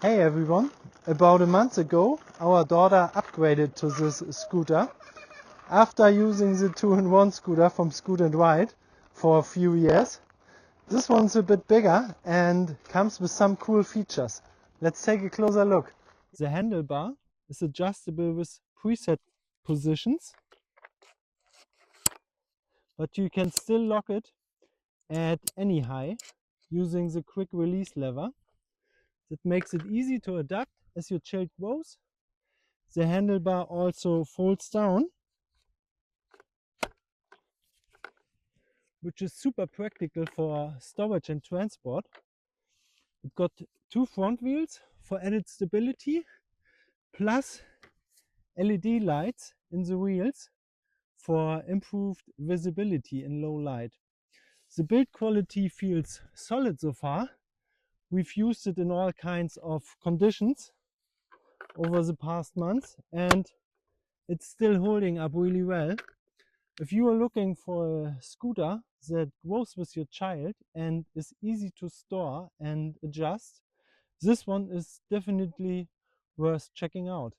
Hey everyone! About a month ago, our daughter upgraded to this scooter. After using the 2-in-1 scooter from Scoot Ride for a few years, this one's a bit bigger and comes with some cool features. Let's take a closer look. The handlebar is adjustable with preset positions, but you can still lock it at any height using the quick release lever. That makes it easy to adapt as your child grows. The handlebar also folds down, which is super practical for storage and transport. It got 2 front wheels for added stability, plus LED lights in the wheels for improved visibility in low light. The build quality feels solid so far. We've used it in all kinds of conditions over the past months and it's still holding up really well. If you are looking for a scooter that grows with your child and is easy to store and adjust, this one is definitely worth checking out.